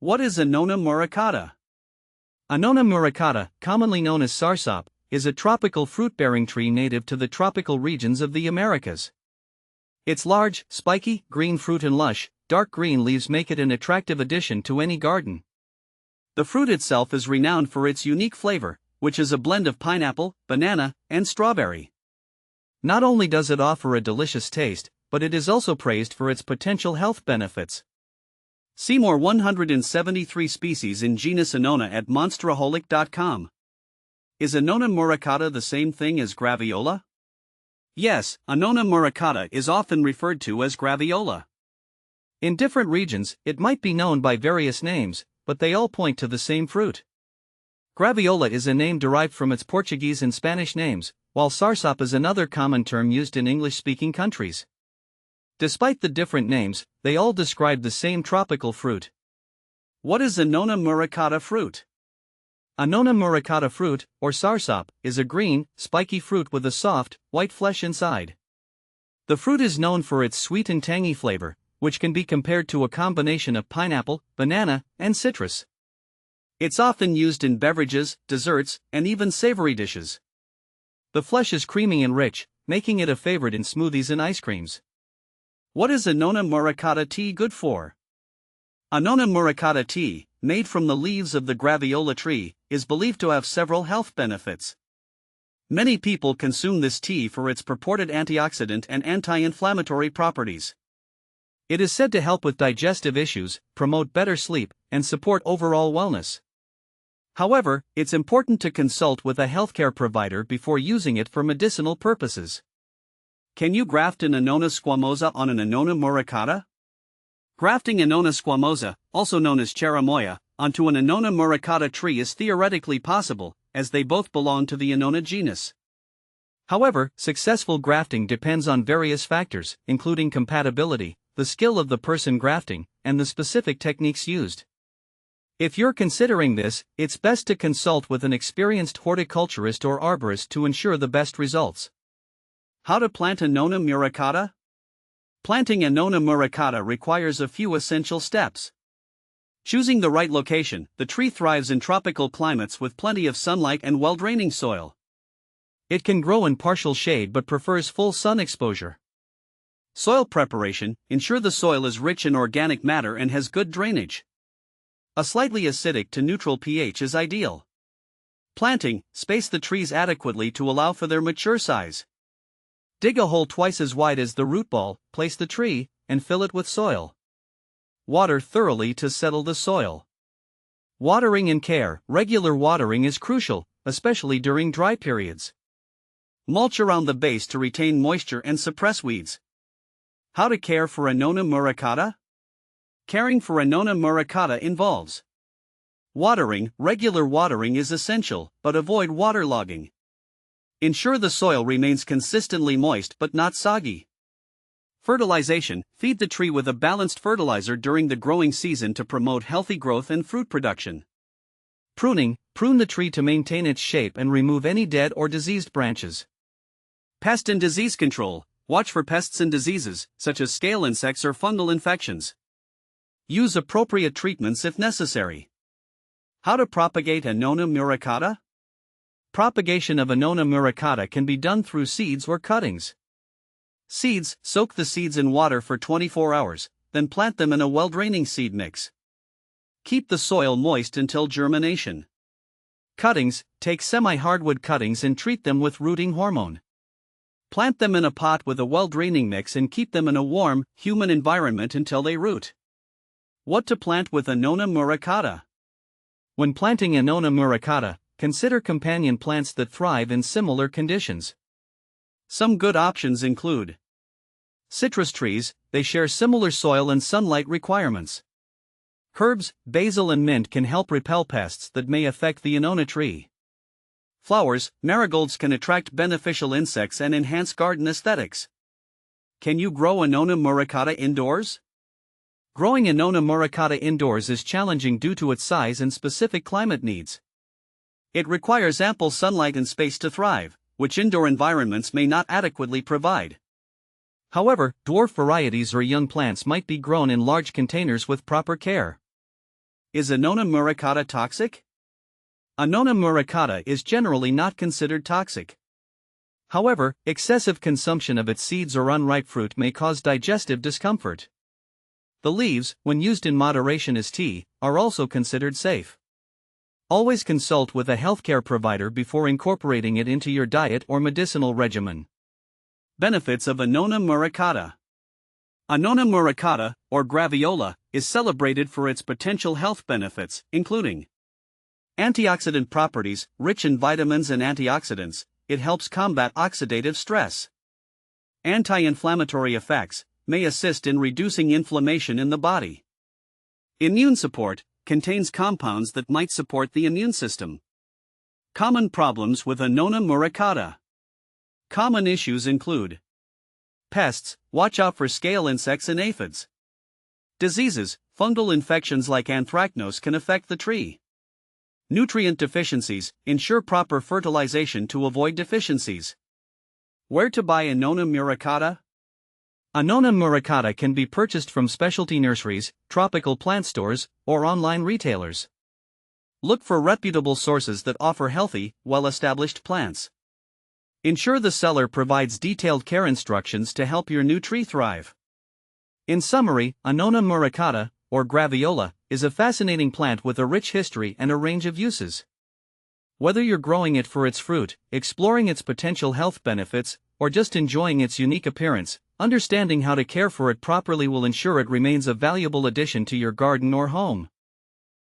What is Annona muricata? Annona muricata, commonly known as Soursop, is a tropical fruit-bearing tree native to the tropical regions of the Americas. Its large, spiky, green fruit and lush, dark green leaves make it an attractive addition to any garden. The fruit itself is renowned for its unique flavor, which is a blend of pineapple, banana, and strawberry. Not only does it offer a delicious taste, but it is also praised for its potential health benefits. See more 173 species in genus Annona at monsteraholic.com. Is Annona muricata the same thing as Graviola? Yes, Annona muricata is often referred to as Graviola. In different regions, it might be known by various names, but they all point to the same fruit. Graviola is a name derived from its Portuguese and Spanish names, while Soursop is another common term used in English-speaking countries. Despite the different names, they all describe the same tropical fruit. What is Annona muricata fruit? Annona muricata fruit, or Soursop, is a green, spiky fruit with a soft, white flesh inside. The fruit is known for its sweet and tangy flavor, which can be compared to a combination of pineapple, banana, and citrus. It's often used in beverages, desserts, and even savory dishes. The flesh is creamy and rich, making it a favorite in smoothies and ice creams. What is Annona muricata tea good for? Annona muricata tea, made from the leaves of the Graviola tree, is believed to have several health benefits. Many people consume this tea for its purported antioxidant and anti-inflammatory properties. It is said to help with digestive issues, promote better sleep, and support overall wellness. However, it's important to consult with a healthcare provider before using it for medicinal purposes. Can you graft an Annona squamosa on an Annona muricata? Grafting Annona squamosa, also known as cherimoya, onto an Annona muricata tree is theoretically possible, as they both belong to the Annona genus. However, successful grafting depends on various factors, including compatibility, the skill of the person grafting, and the specific techniques used. If you're considering this, it's best to consult with an experienced horticulturist or arborist to ensure the best results. How to plant Annona muricata? Planting Annona muricata requires a few essential steps. Choosing the right location. The tree thrives in tropical climates with plenty of sunlight and well-draining soil. It can grow in partial shade but prefers full sun exposure. Soil preparation. Ensure the soil is rich in organic matter and has good drainage. A slightly acidic to neutral pH is ideal. Planting. Space the trees adequately to allow for their mature size. Dig a hole twice as wide as the root ball, place the tree, and fill it with soil. Water thoroughly to settle the soil. Watering and care. Regular watering is crucial, especially during dry periods. Mulch around the base to retain moisture and suppress weeds. How to care for Annona muricata? Caring for Annona muricata involves watering. Regular watering is essential, but avoid waterlogging. Ensure the soil remains consistently moist but not soggy. Fertilization. Feed the tree with a balanced fertilizer during the growing season to promote healthy growth and fruit production. Pruning. Prune the tree to maintain its shape and remove any dead or diseased branches. Pest and disease control. Watch for pests and diseases, such as scale insects or fungal infections. Use appropriate treatments if necessary. How to propagate Annona muricata? Propagation of Annona muricata can be done through seeds or cuttings. Seeds. Soak the seeds in water for 24 hours, then plant them in a well-draining seed mix. Keep the soil moist until germination. Cuttings. Take semi-hardwood cuttings and treat them with rooting hormone. Plant them in a pot with a well-draining mix and keep them in a warm, humid environment until they root. What to plant with Annona muricata? When planting Annona muricata, consider companion plants that thrive in similar conditions. Some good options include citrus trees. They share similar soil and sunlight requirements. Herbs. Basil and mint can help repel pests that may affect the Annona tree. Flowers. Marigolds can attract beneficial insects and enhance garden aesthetics. Can you grow Annona muricata indoors? Growing Annona muricata indoors is challenging due to its size and specific climate needs. It requires ample sunlight and space to thrive, which indoor environments may not adequately provide. However, dwarf varieties or young plants might be grown in large containers with proper care. Is Annona muricata toxic? Annona muricata is generally not considered toxic. However, excessive consumption of its seeds or unripe fruit may cause digestive discomfort. The leaves, when used in moderation as tea, are also considered safe. Always consult with a healthcare provider before incorporating it into your diet or medicinal regimen. Benefits of Annona muricata. Annona muricata, or Graviola, is celebrated for its potential health benefits, including antioxidant properties. Rich in vitamins and antioxidants, it helps combat oxidative stress. Anti-inflammatory effects, may assist in reducing inflammation in the body. Immune support, contains compounds that might support the immune system. Common problems with Annona muricata. Common issues include pests, watch out for scale insects and aphids. Diseases, fungal infections like anthracnose can affect the tree. Nutrient deficiencies, ensure proper fertilization to avoid deficiencies. Where to buy Annona muricata? Annona muricata can be purchased from specialty nurseries, tropical plant stores, or online retailers. Look for reputable sources that offer healthy, well-established plants. Ensure the seller provides detailed care instructions to help your new tree thrive. In summary, Annona muricata, or Graviola, is a fascinating plant with a rich history and a range of uses. Whether you're growing it for its fruit, exploring its potential health benefits, or just enjoying its unique appearance, understanding how to care for it properly will ensure it remains a valuable addition to your garden or home.